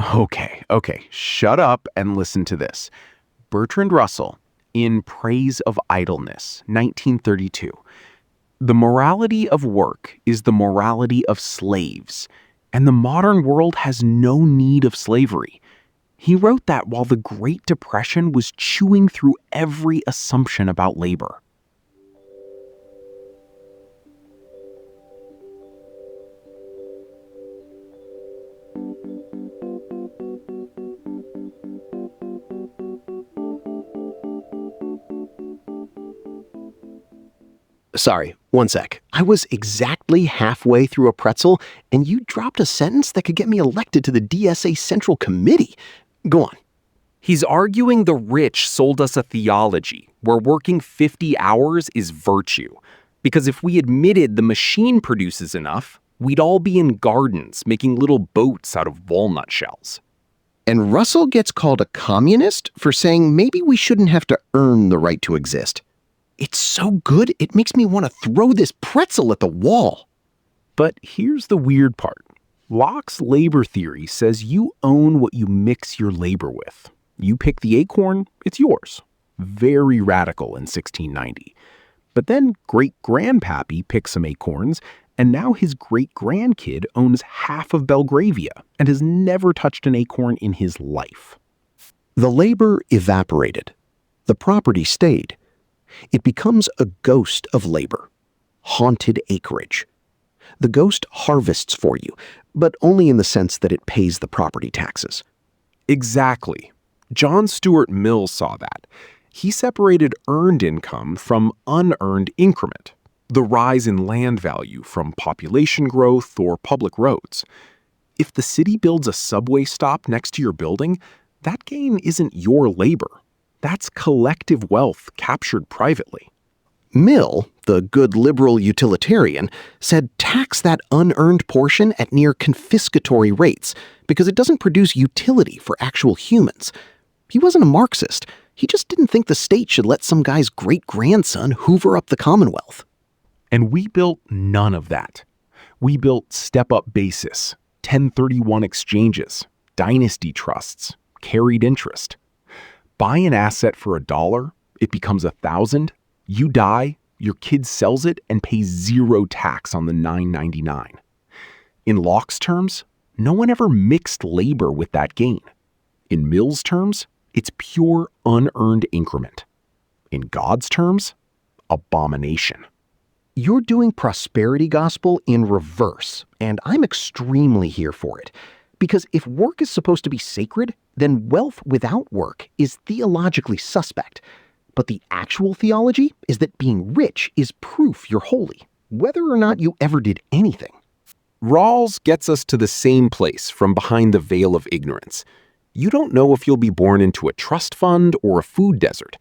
Okay, shut up and listen to this. Bertrand Russell, in Praise of Idleness, 1932. The morality of work is the morality of slaves, and the modern world has no need of slavery. He wrote that while the Great Depression was chewing through every assumption about labor. Sorry, one sec. I was exactly halfway through a pretzel, and you dropped a sentence that could get me elected to the DSA Central Committee. Go on. He's arguing the rich sold us a theology where working 50 hours is virtue. Because if we admitted the machine produces enough, we'd all be in gardens making little boats out of walnut shells. And Russell gets called a communist for saying maybe we shouldn't have to earn the right to exist. It's so good, it makes me want to throw this pretzel at the wall. But here's the weird part. Locke's labor theory says you own what you mix your labor with. You pick the acorn, it's yours. Very radical in 1690. But then great-grandpappy picks some acorns, and now his great-grandkid owns half of Belgravia and has never touched an acorn in his life. The labor evaporated. The property stayed. It becomes a ghost of labor, haunted acreage. The ghost harvests for you, but only in the sense that it pays the property taxes. Exactly. John Stuart Mill saw that. He separated earned income from unearned increment, the rise in land value from population growth or public roads. If the city builds a subway stop next to your building, that gain isn't your labor. That's collective wealth captured privately. Mill, the good liberal utilitarian, said tax that unearned portion at near confiscatory rates because it doesn't produce utility for actual humans. He wasn't a Marxist. He just didn't think the state should let some guy's great-grandson hoover up the Commonwealth. And we built none of that. We built step-up basis, 1031 exchanges, dynasty trusts, carried interest. Buy an asset for $1, it becomes 1,000. You die, your kid sells it and pays zero tax on the $9.99. In Locke's terms, no one ever mixed labor with that gain. In Mill's terms, it's pure unearned increment. In God's terms, abomination. You're doing prosperity gospel in reverse, and I'm extremely here for it. Because if work is supposed to be sacred, then wealth without work is theologically suspect. But the actual theology is that being rich is proof you're holy, whether or not you ever did anything. Rawls gets us to the same place from behind the veil of ignorance. You don't know if you'll be born into a trust fund or a food desert.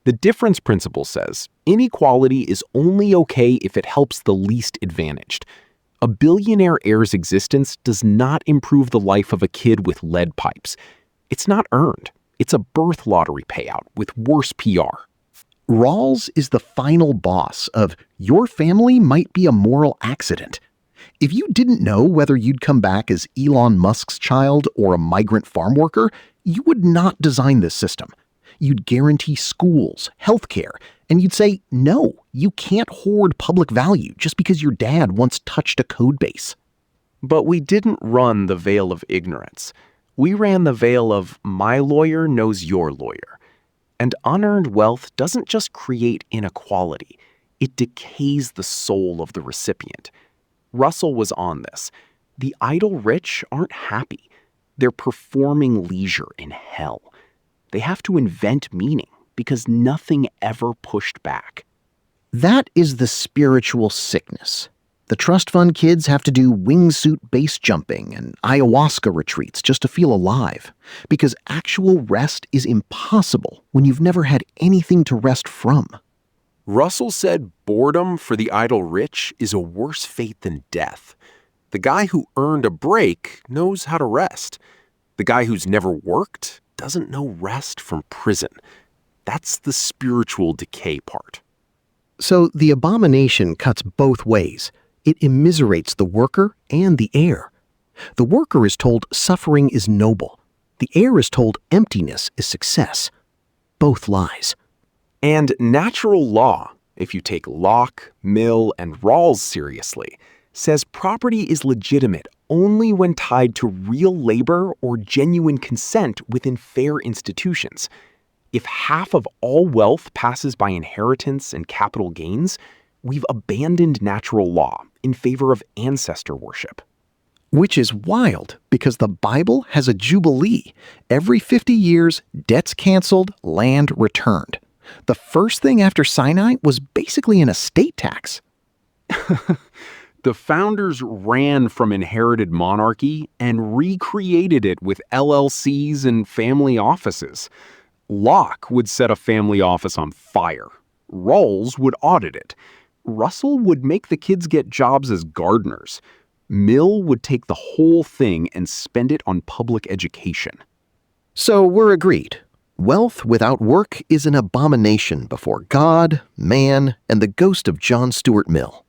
The difference principle says inequality is only okay if it helps the least advantaged. A billionaire heir's existence does not improve the life of a kid with lead pipes. It's not earned. It's a birth lottery payout with worse PR. Rawls is the final boss of your family might be a moral accident. If you didn't know whether you'd come back as Elon Musk's child or a migrant farm worker, you would not design this system. You'd guarantee schools, healthcare, and you'd say, no, you can't hoard public value just because your dad once touched a code base. But we didn't run the veil of ignorance. We ran the veil of my lawyer knows your lawyer. And unearned wealth doesn't just create inequality, it decays the soul of the recipient. Russell was on this. The idle rich aren't happy. They're performing leisure in hell. They have to invent meaning because nothing ever pushed back. That is the spiritual sickness. The trust fund kids have to do wingsuit base jumping and ayahuasca retreats just to feel alive, because actual rest is impossible when you've never had anything to rest from. Russell said boredom for the idle rich is a worse fate than death. The guy who earned a break knows how to rest. The guy who's never worked doesn't know rest from prison. That's the spiritual decay part. So the abomination cuts both ways. It immiserates the worker and the heir. The worker is told suffering is noble. The heir is told emptiness is success. Both lies. And natural law, if you take Locke, Mill, and Rawls seriously, says property is legitimate only when tied to real labor or genuine consent within fair institutions. If half of all wealth passes by inheritance and capital gains, we've abandoned natural law in favor of ancestor worship. Which is wild because the Bible has a jubilee. Every 50 years, debts canceled, land returned. The first thing after Sinai was basically an estate tax. The founders ran from inherited monarchy and recreated it with LLCs and family offices. Locke would set a family office on fire. Rawls would audit it. Russell would make the kids get jobs as gardeners. Mill would take the whole thing and spend it on public education. So we're agreed. Wealth without work is an abomination before God, man, and the ghost of John Stuart Mill.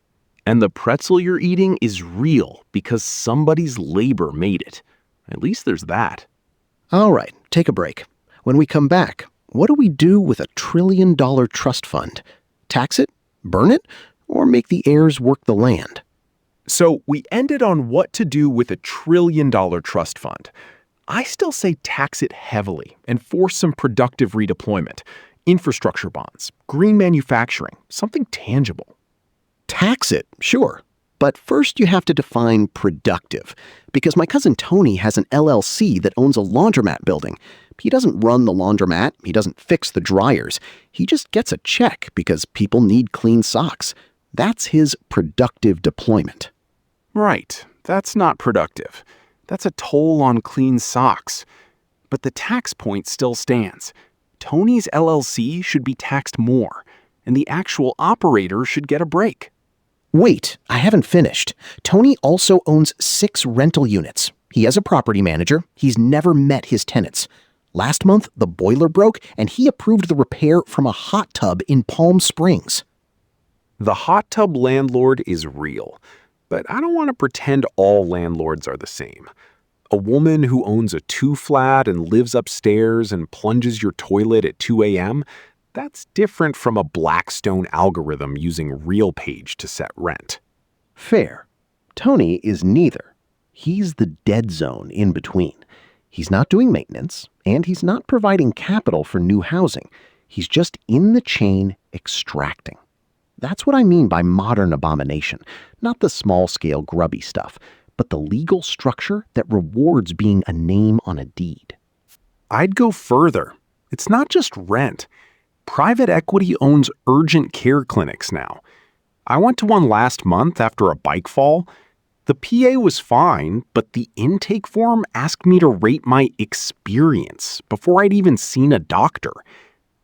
And the pretzel you're eating is real because somebody's labor made it. At least there's that. All right, take a break. When we come back, what do we do with $1 trillion trust fund? Tax it? Burn it? Or make the heirs work the land? So we ended on what to do with $1 trillion trust fund. I still say tax it heavily and force some productive redeployment. Infrastructure bonds, green manufacturing, something tangible. Tax it, sure. But first you have to define productive. Because my cousin Tony has an LLC that owns a laundromat building. He doesn't run the laundromat. He doesn't fix the dryers. He just gets a check because people need clean socks. That's his productive deployment. Right. That's not productive. That's a toll on clean socks. But the tax point still stands. Tony's LLC should be taxed more, and the actual operator should get a break. Wait, I haven't finished. Tony also owns 6 rental units. He has a property manager. He's never met his tenants. Last month, the boiler broke, and he approved the repair from a hot tub in Palm Springs. The hot tub landlord is real, but I don't want to pretend all landlords are the same. A woman who owns a 2-flat and lives upstairs and plunges your toilet at 2 a.m., that's different from a Blackstone algorithm using RealPage to set rent. Fair. Tony is neither. He's the dead zone in between. He's not doing maintenance, and he's not providing capital for new housing. He's just in the chain extracting. That's what I mean by modern abomination. Not the small-scale grubby stuff, but the legal structure that rewards being a name on a deed. I'd go further. It's not just rent. Private equity owns urgent care clinics now. I went to one last month after a bike fall. The PA was fine, but the intake form asked me to rate my experience before I'd even seen a doctor.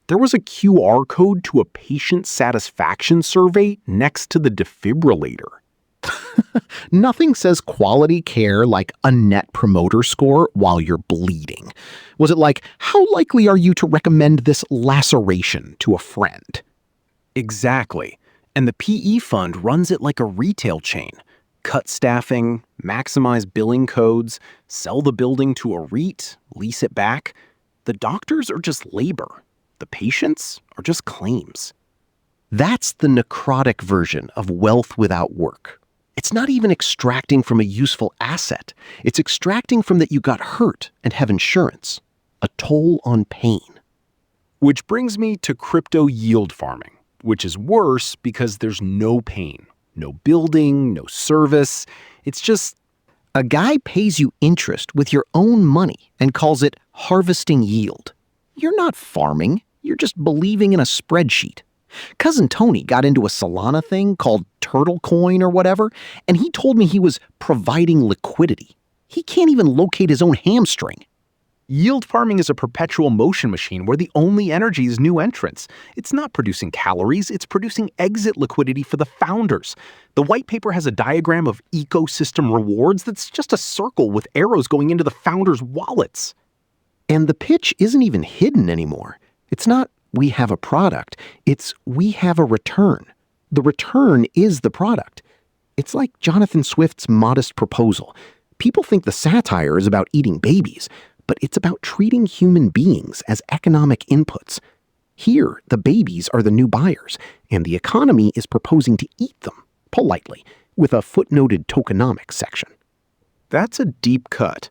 There was a QR code to a patient satisfaction survey next to the defibrillator. Nothing says quality care like a net promoter score while you're bleeding. Was it like, how likely are you to recommend this laceration to a friend? Exactly. And the PE fund runs it like a retail chain. Cut staffing, maximize billing codes, sell the building to a REIT, lease it back. The doctors are just labor. The patients are just claims. That's the necrotic version of wealth without work. It's not even extracting from a useful asset. It's extracting from that you got hurt and have insurance. A toll on pain. Which brings me to crypto yield farming, which is worse because there's no pain. No building, no service. It's just a guy pays you interest with your own money and calls it harvesting yield. You're not farming. You're just believing in a spreadsheet. Cousin Tony got into a Solana thing called Turtle Coin or whatever, and he told me he was providing liquidity. He can't even locate his own hamstring. Yield farming is a perpetual motion machine where the only energy is new entrants. It's not producing calories, it's producing exit liquidity for the founders. The white paper has a diagram of ecosystem rewards that's just a circle with arrows going into the founders' wallets. And the pitch isn't even hidden anymore. It's not, we have a product. It's, we have a return. The return is the product. It's like Jonathan Swift's modest proposal. People think the satire is about eating babies, but it's about treating human beings as economic inputs. Here, the babies are the new buyers, and the economy is proposing to eat them, politely, with a footnoted tokenomics section. That's a deep cut.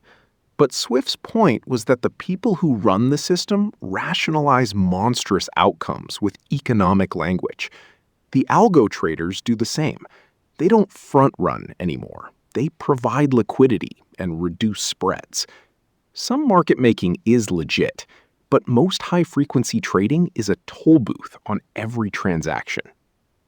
But Swift's point was that the people who run the system rationalize monstrous outcomes with economic language. The algo traders do the same. They don't front run anymore. They provide liquidity and reduce spreads. Some market making is legit, but most high-frequency trading is a toll booth on every transaction.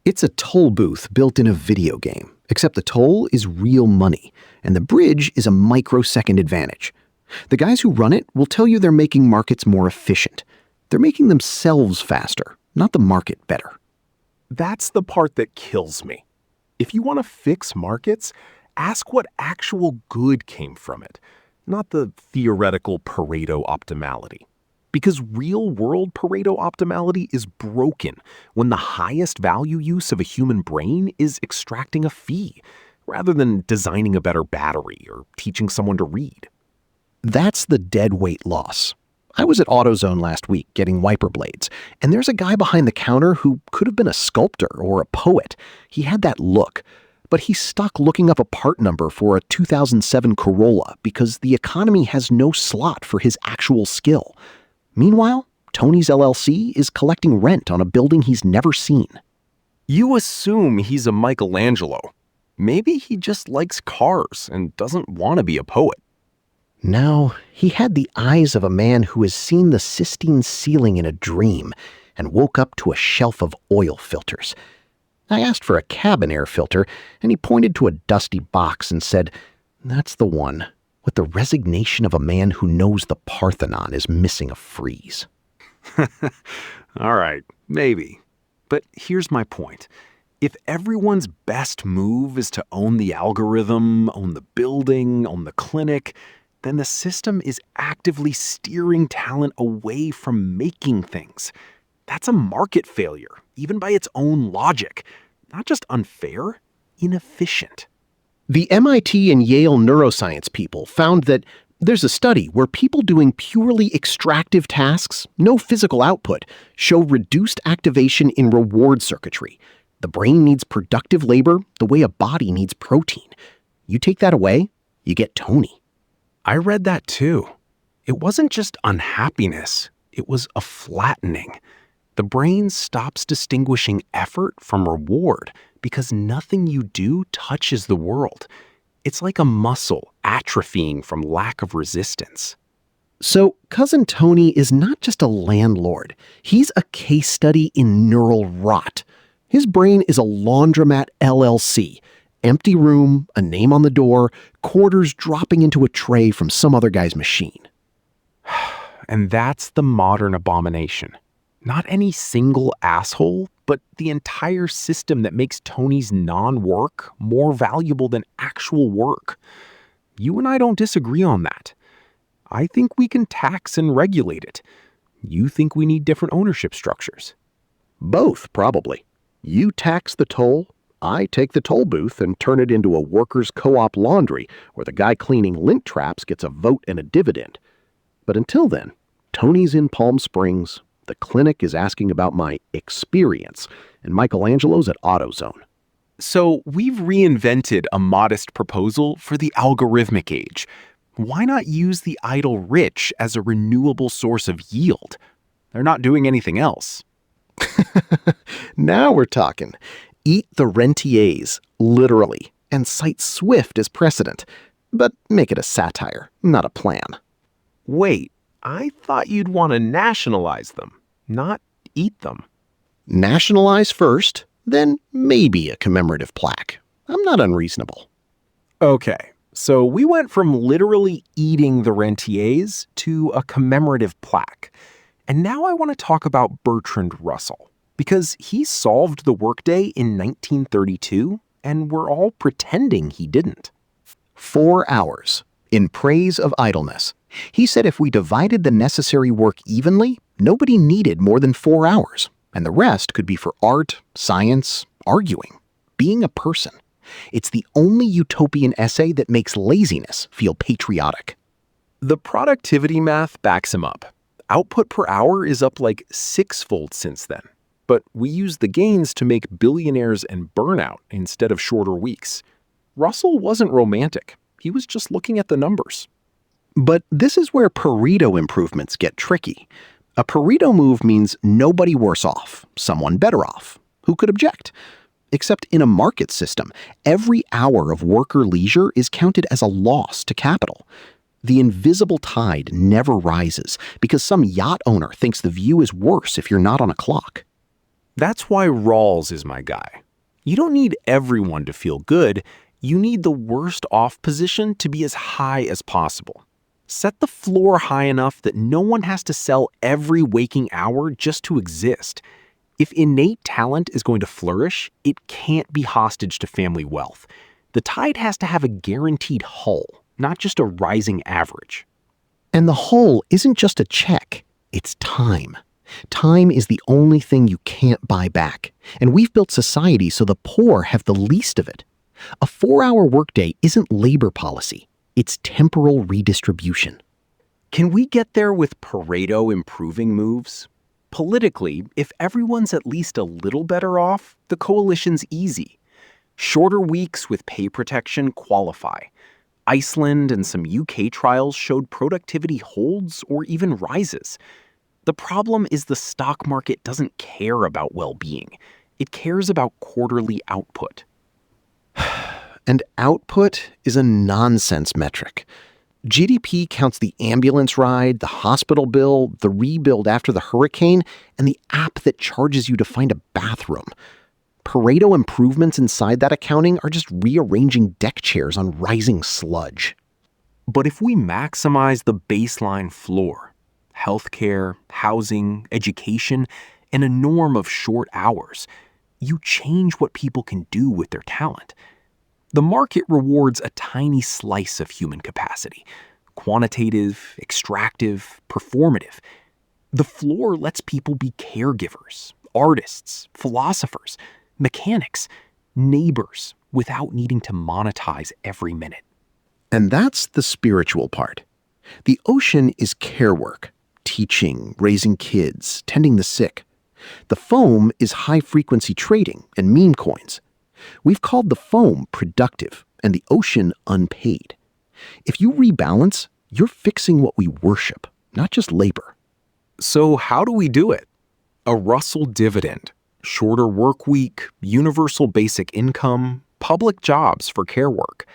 It's a toll booth built in a video game, except the toll is real money, and the bridge is a microsecond advantage. The guys who run it will tell you they're making markets more efficient. They're making themselves faster, not the market better. That's the part that kills me. If you want to fix markets, ask what actual good came from it, not the theoretical Pareto optimality. Because real-world Pareto optimality is broken when the highest value use of a human brain is extracting a fee, rather than designing a better battery or teaching someone to read. That's the dead weight loss. I was at AutoZone last week getting wiper blades, and there's a guy behind the counter who could have been a sculptor or a poet. He had that look, but he's stuck looking up a part number for a 2007 Corolla because the economy has no slot for his actual skill. Meanwhile, Tony's LLC is collecting rent on a building he's never seen. You assume he's a Michelangelo. Maybe he just likes cars and doesn't want to be a poet. No, he had the eyes of a man who has seen the Sistine ceiling in a dream and woke up to a shelf of oil filters. I asked for a cabin air filter, and he pointed to a dusty box and said, "That's the one," with the resignation of a man who knows the Parthenon is missing a frieze. All right, maybe. But here's my point. If everyone's best move is to own the algorithm, own the building, own the clinic, then the system is actively steering talent away from making things. That's a market failure, even by its own logic. Not just unfair, inefficient. The MIT and Yale neuroscience people found that there's a study where people doing purely extractive tasks, no physical output, show reduced activation in reward circuitry. The brain needs productive labor the way a body needs protein. You take that away, you get Tony. I read that too. It wasn't just unhappiness, it was a flattening. The brain stops distinguishing effort from reward because nothing you do touches the world. It's like a muscle atrophying from lack of resistance. So, Cousin Tony is not just a landlord. He's a case study in neural rot. His brain is a laundromat LLC. Empty room, a name on the door, quarters dropping into a tray from some other guy's machine. And that's the modern abomination. Not any single asshole, but the entire system that makes Tony's non-work more valuable than actual work. You and I don't disagree on that. I think we can tax and regulate it. You think we need different ownership structures? Both, probably. You tax the toll, I take the toll booth and turn it into a workers' co-op laundry where the guy cleaning lint traps gets a vote and a dividend. But until then, Tony's in Palm Springs, the clinic is asking about my experience, and Michelangelo's at AutoZone. So we've reinvented a modest proposal for the algorithmic age. Why not use the idle rich as a renewable source of yield? They're not doing anything else. Now we're talking. Eat the rentiers, literally, and cite Swift as precedent. But make it a satire, not a plan. Wait, I thought you'd want to nationalize them, not eat them. Nationalize first, then maybe a commemorative plaque. I'm not unreasonable. Okay, so we went from literally eating the rentiers to a commemorative plaque. And now I want to talk about Bertrand Russell, because he solved the workday in 1932, and we're all pretending he didn't. 4 hours, in praise of idleness. He said if we divided the necessary work evenly, nobody needed more than 4 hours, and the rest could be for art, science, arguing, being a person. It's the only utopian essay that makes laziness feel patriotic. The productivity math backs him up. Output per hour is up like sixfold since then. But we use the gains to make billionaires and burnout instead of shorter weeks. Russell wasn't romantic. He was just looking at the numbers. But this is where Pareto improvements get tricky. A Pareto move means nobody worse off, someone better off. Who could object? Except in a market system, every hour of worker leisure is counted as a loss to capital. The invisible tide never rises because some yacht owner thinks the view is worse if you're not on a clock. That's why Rawls is my guy. You don't need everyone to feel good. You need the worst off position to be as high as possible. Set the floor high enough that no one has to sell every waking hour just to exist. If innate talent is going to flourish, it can't be hostage to family wealth. The tide has to have a guaranteed hull, not just a rising average. And the hull isn't just a check, it's time. Time is the only thing you can't buy back, and we've built society so the poor have the least of it. A 4-hour workday isn't labor policy, it's temporal redistribution. Can we get there with Pareto improving moves? Politically, if everyone's at least a little better off, the coalition's easy. Shorter weeks with pay protection qualify. Iceland and some UK trials showed productivity holds or even rises. The problem is the stock market doesn't care about well-being. It cares about quarterly output. And output is a nonsense metric. GDP counts the ambulance ride, the hospital bill, the rebuild after the hurricane, and the app that charges you to find a bathroom. Pareto improvements inside that accounting are just rearranging deck chairs on rising sludge. But if we maximize the baseline floor, healthcare, housing, education, and a norm of short hours, you change what people can do with their talent. The market rewards a tiny slice of human capacity: quantitative, extractive, performative. The floor lets people be caregivers, artists, philosophers, mechanics, neighbors, without needing to monetize every minute. And that's the spiritual part. The ocean is care work, teaching, raising kids, tending the sick. The foam is high-frequency trading and meme coins. We've called the foam productive and the ocean unpaid. If you rebalance, you're fixing what we worship, not just labor. So how do we do it? A Russell dividend, shorter work week, universal basic income, public jobs for care work,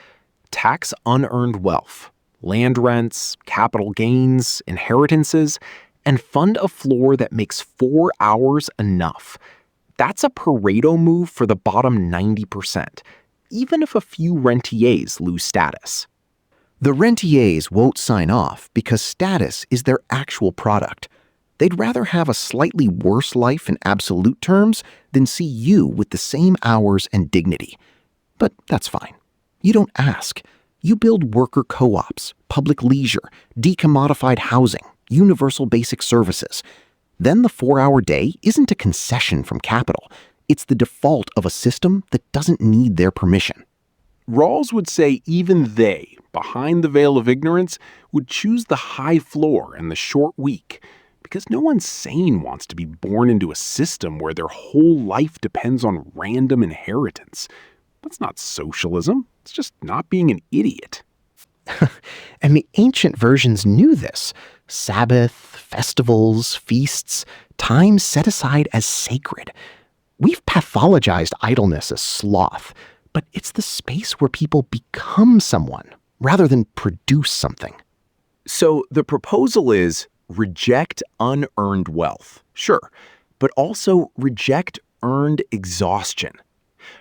tax unearned wealth, land rents, capital gains, inheritances, and fund a floor that makes 4 hours enough. That's a Pareto move for the bottom 90%, even if a few rentiers lose status. The rentiers won't sign off because status is their actual product. They'd rather have a slightly worse life in absolute terms than see you with the same hours and dignity. But that's fine. You don't ask. You build worker co-ops, public leisure, decommodified housing, universal basic services. Then the 4-hour day isn't a concession from capital. It's the default of a system that doesn't need their permission. Rawls would say even they, behind the veil of ignorance, would choose the high floor and the short week, because no one sane wants to be born into a system where their whole life depends on random inheritance. That's not socialism. It's just not being an idiot. And the ancient versions knew this. Sabbath, festivals, feasts, time set aside as sacred. We've pathologized idleness as sloth, but it's the space where people become someone rather than produce something. So the proposal is reject unearned wealth, sure, but also reject earned exhaustion.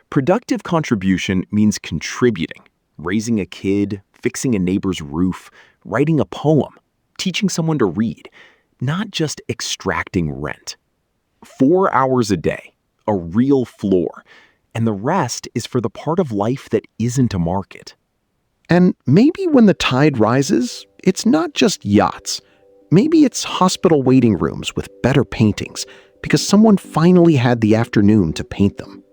Productive contribution means contributing, raising a kid, fixing a neighbor's roof, writing a poem, teaching someone to read, not just extracting rent. 4 hours a day, a real floor, and the rest is for the part of life that isn't a market. And maybe when the tide rises, it's not just yachts. Maybe it's hospital waiting rooms with better paintings because someone finally had the afternoon to paint them.